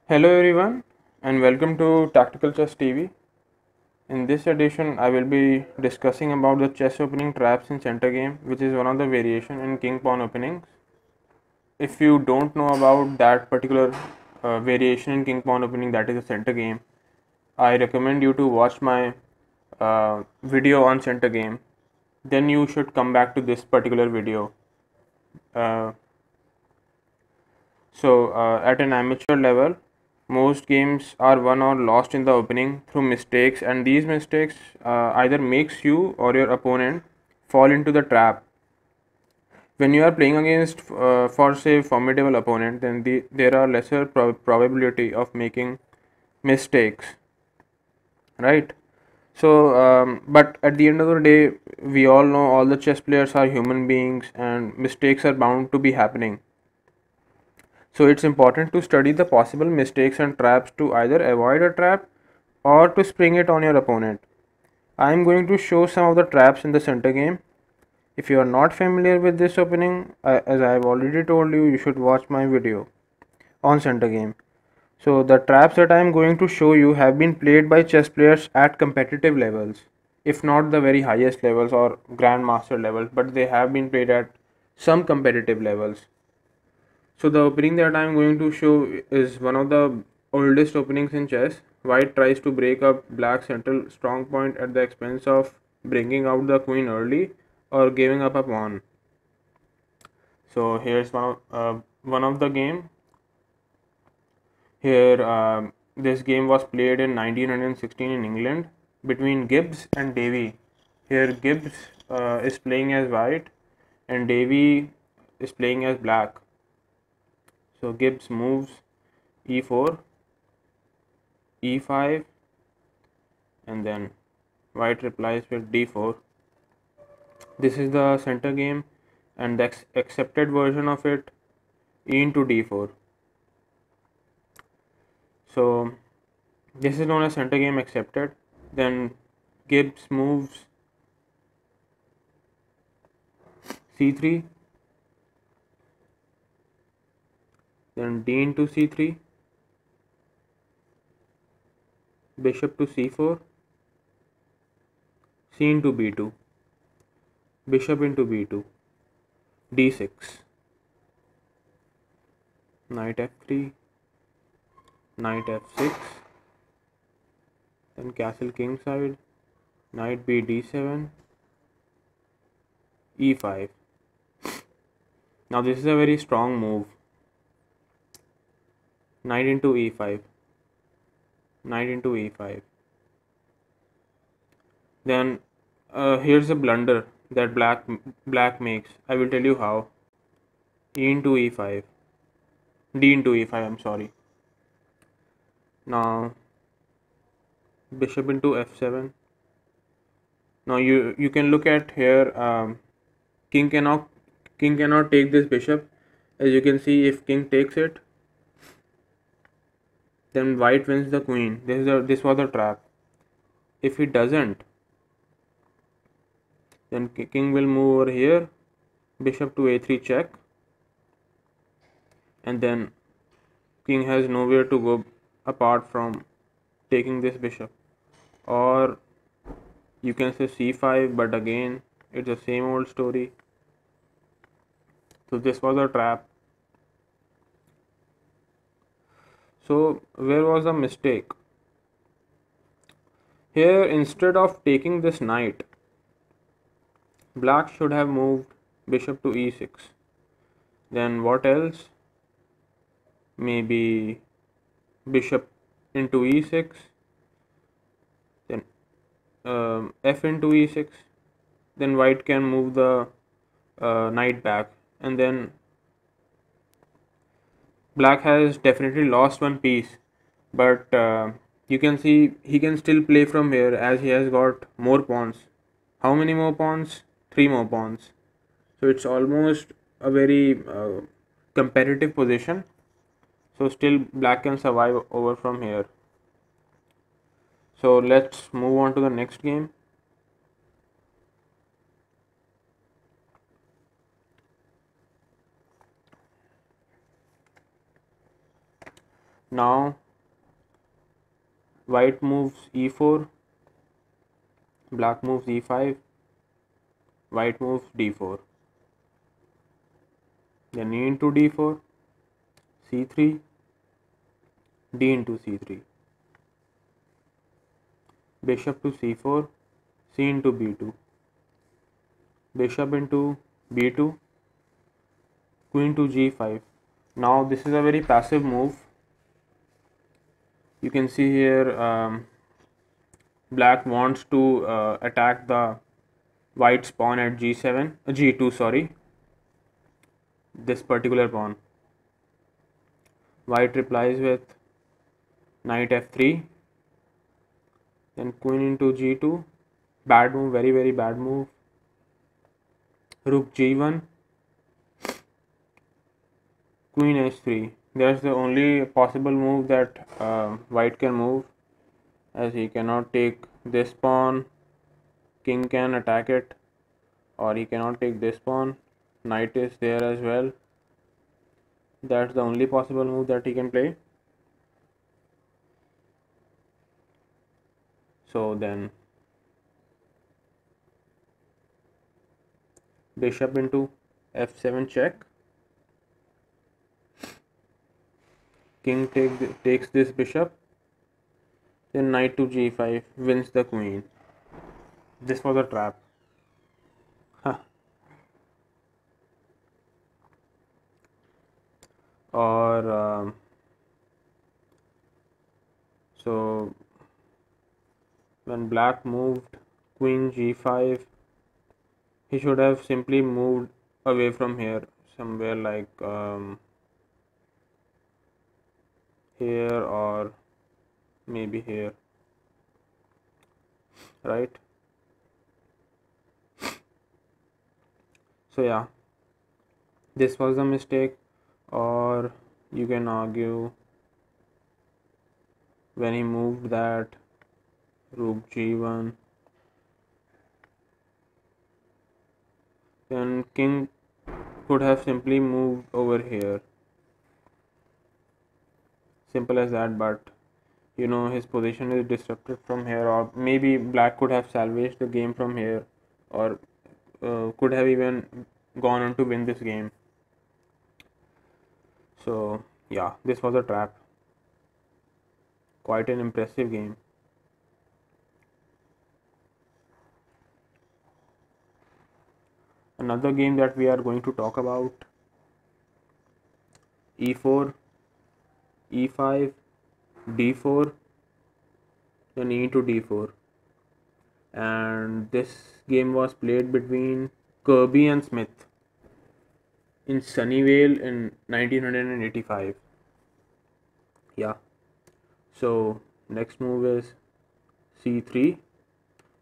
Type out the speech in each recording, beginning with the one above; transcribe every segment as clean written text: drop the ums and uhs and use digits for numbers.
Hello everyone and welcome to Tactical Chess TV. In this edition I will be discussing about the chess opening traps in center game, which is one of the variation in king pawn openings. If you don't know about that particular variation in king pawn opening, that is a center game, I recommend you to watch my video on center game. Then you should come back to this particular video. Uh, at an amateur level, most games are won or lost in the opening through mistakes, and these mistakes either makes you or your opponent fall into the trap. When you are playing against, for say, formidable opponent, then there are lesser probability of making mistakes, right? But at the end of the day, we all know all the chess players are human beings, and mistakes are bound to be happening. So it's important to study the possible mistakes and traps to either avoid a trap or to spring it on your opponent. I am going to show some of the traps in the center game. If you are not familiar with this opening, as I have already told you, you should watch my video on center game. So the traps that I am going to show you have been played by chess players at competitive levels, if not the very highest levels or grandmaster levels, but they have been played at some competitive levels. So the opening that I am going to show is one of the oldest openings in chess. White tries to break up black's central strong point at the expense of bringing out the queen early or giving up a pawn. So here's one of the game. Here this game was played in 1916 in England between Gibbs and Davy. Here Gibbs is playing as white and Davy is playing as black. So Gibbs moves e4, e5, and then white replies with d4. This is the center game, and the accepted version of it, e into d4. So this is known as center game accepted. Then Gibbs moves c3, then d into c3, bishop to c4, c into b2, bishop into b2, d6, knight f3, knight f6, then castle king side, knight b d7, e5. Now this is a very strong move. Knight into e5, knight into e5. Then here's a blunder that black makes. I will tell you how. E into e5, d into e5. I'm sorry. Now bishop into f7. Now you can look at here. King cannot take this bishop. As you can see, if king takes it, then white wins the queen. This was a trap. If he doesn't, then king will move over here, bishop to a3 check, and then king has nowhere to go apart from taking this bishop. Or you can say c5, but again it's the same old story. So this was a trap. So where was the mistake? Here, instead of taking this knight, black should have moved bishop to e6. Then what else? Maybe bishop into e6, then f into e6. Then white can move the knight back, and then black has definitely lost one piece, but you can see he can still play from here as he has got more pawns. How many more pawns? 3 more pawns. So it's almost a very competitive position. So still black can survive over from here. So let's move on to the next game. Now white moves e4, black moves e5, white moves d4, then e into d4, c3, d into c3, bishop to c4, c into b2, bishop into b2, queen to g5. Now this is a very passive move. You can see here black wants to attack the white's pawn at g7, g2, sorry, this particular pawn. White replies with knight f3, then queen into g2, bad move, very very bad move. Rook g1, queen h3. That's the only possible move that white can move, as he cannot take this pawn. King can attack it, or he cannot take this pawn. Knight is there as well. That's the only possible move that he can play. So then bishop into f7 check. King takes this bishop. Then knight to g5 wins the queen. This was a trap. Huh. Or so when black moved queen g5, he should have simply moved away from here, somewhere like here or maybe here, right? So yeah, this was a mistake, or you can argue when he moved that rook g1, then king could have simply moved over here, simple as that. But you know, his position is disrupted from here, or maybe black could have salvaged the game from here, or could have even gone on to win this game. So yeah, this was a trap. Quite an impressive game. Another game that we are going to talk about: e4, e5, d4, then e to d4. And this game was played between Kirby and Smith in Sunnyvale in 1985. Yeah. So next move is c3,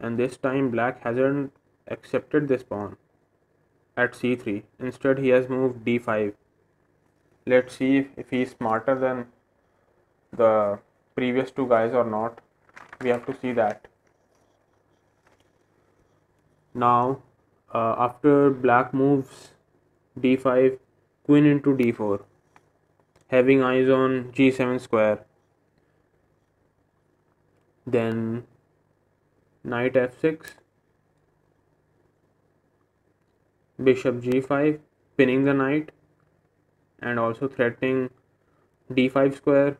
and this time black hasn't accepted this pawn at c3. Instead he has moved d5. Let's see if he's smarter than the previous two guys or not. We have to see that. Now after black moves d5, queen into d4, having eyes on g7 square, then knight f6, bishop g5, pinning the knight and also threatening d5 square.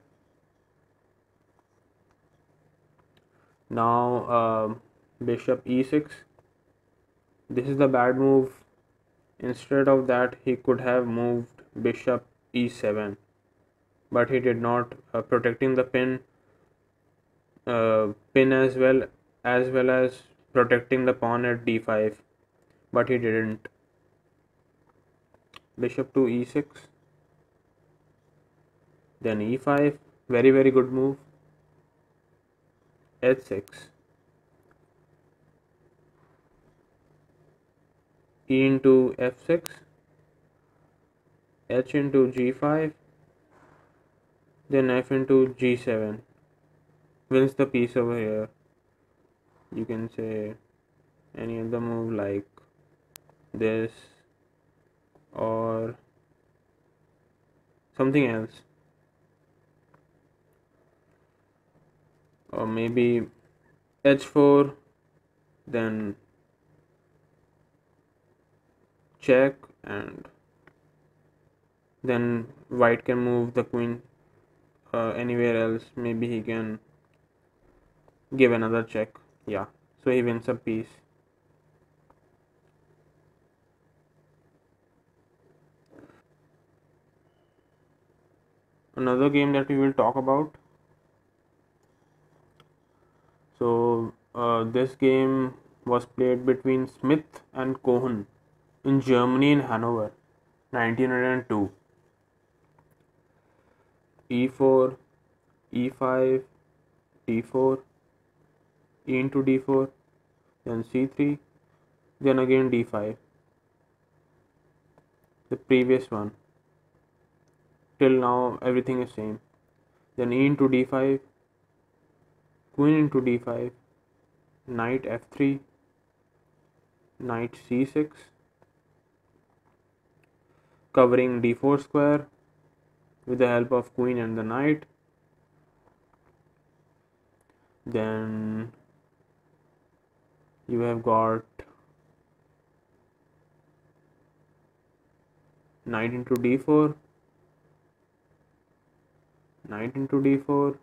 Now bishop e6. This is the bad move. Instead of that, he could have moved bishop e7, but he did not, protecting the pin as well as protecting the pawn at d5, but he didn't. Bishop to e6, then e5, very very good move. h6, e into f6, h into g5, then f into g7, wins the piece over here. You can say any other move like this or something else. or maybe h4, then check, and then white can move the queen anywhere else. Maybe he can give another check. Yeah, so he wins a piece. Another game that we will talk about. So this game was played between Smith and Cohen in Germany in Hanover, 1902. e4, e5, d4, e into d4, then c3, then again d5. The previous one. Till now everything is same. Then e into d5, queen into d5, knight f3, knight c6, covering d4 square with the help of queen and the knight. Then you have got knight into d4, knight into d4,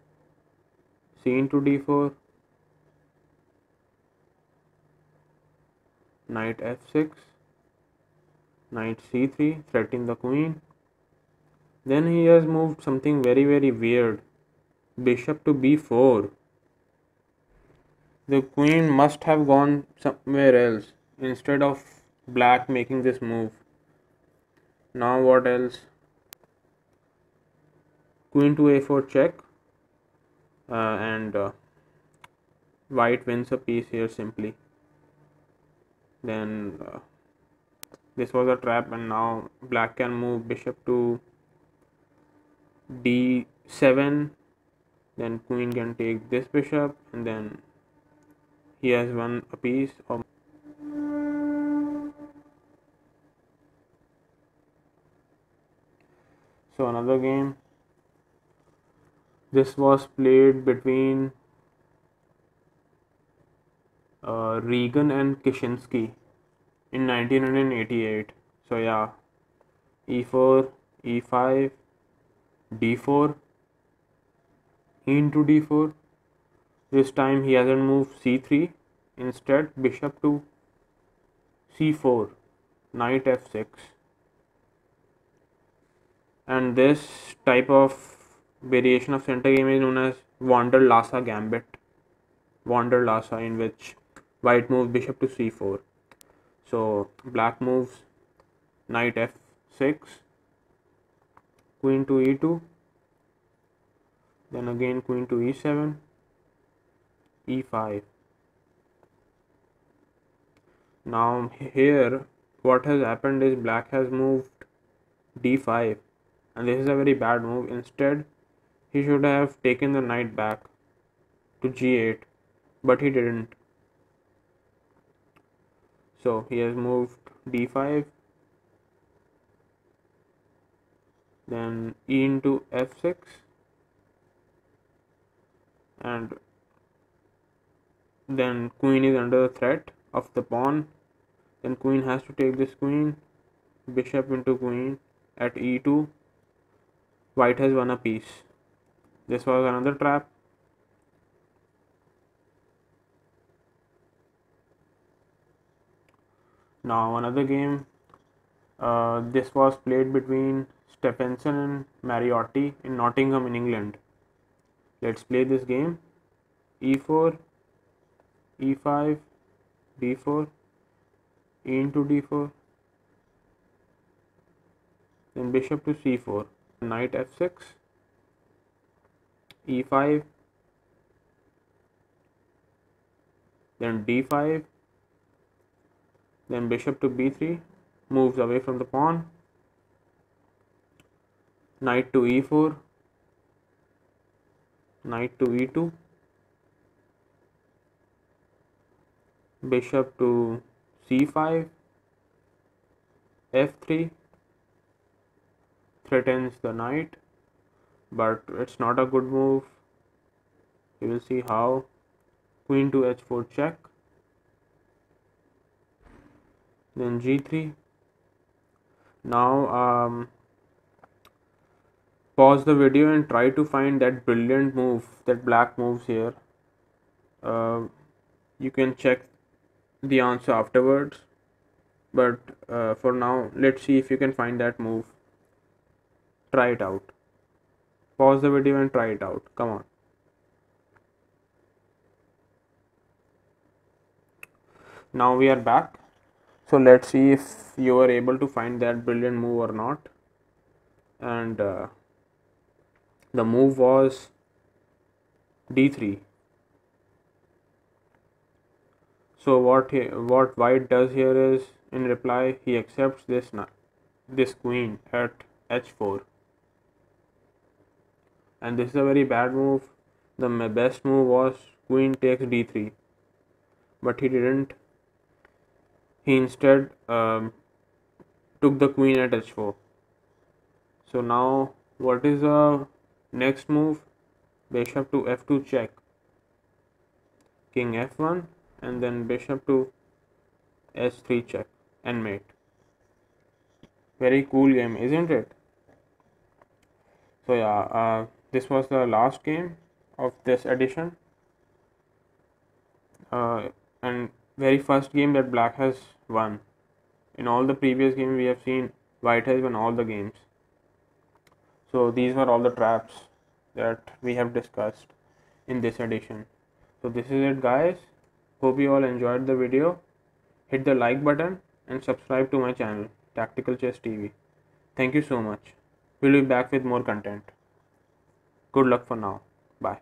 c into d4, knight f6, knight c3, threatening the queen. Then he has moved something very weird, bishop to b4. The queen must have gone somewhere else instead of black making this move. Now what else? Queen to a4 check, and white wins a piece here simply. Then this was a trap, and now black can move bishop to d7. Then queen can take this bishop, and then he has won a piece. So another game. This was played between Regan and Kishinsky in 1988. So yeah, e4, e5, d4, e into d4. This time he hasn't moved c3. Instead, bishop to c4, knight f6. And this type of variation of center game is known as Wander-Lasa gambit. Wander-Lasa, in which white moves bishop to c4. So black moves knight f6, queen to e2, then again queen to e7, e5. Now here what has happened is black has moved d5, and this is a very bad move. Instead, he should have taken the knight back to g8, but he didn't. So he has moved d5, then e into f6, and then queen is under the threat of the pawn. Then queen has to take this queen, bishop into queen at e2. White has won a piece. This was another trap. Now another game. This was played between Stephenson and Mariotti in Nottingham in England. Let's play this game. e4, e5, d4, e into d4, then bishop to c4, knight f6, e5, then d5, then bishop to b3, moves away from the pawn, knight to e4, knight to e2, bishop to c5, f3, threatens the knight, but it's not a good move. You will see how queen to h4 check, then g3. Now pause the video and try to find that brilliant move that black moves here. Uh, you can check the answer afterwards, but for now let's see if you can find that move. Try it out. Pause the video and try it out. Come on. Now we are back. So let's see if you are able to find that brilliant move or not. And the move was d3. So what white does here is, in reply, he accepts this queen at h4, and this is a very bad move. The best move was queen takes d3, but he didn't. He instead took the queen at h4. So now what is the next move? Bishop to f2 check, king f1, and then bishop to h3 check and mate. Very cool game, isn't it? So yeah, this was the last game of this edition, and very first game that black has won. In all the previous games we have seen white has won all the games. So these were all the traps that we have discussed in this edition. So this is it, guys. Hope you all enjoyed the video. Hit the like button and subscribe to my channel, Tactical Chess TV. Thank you so much. We'll be back with more content. Good luck for now. Bye.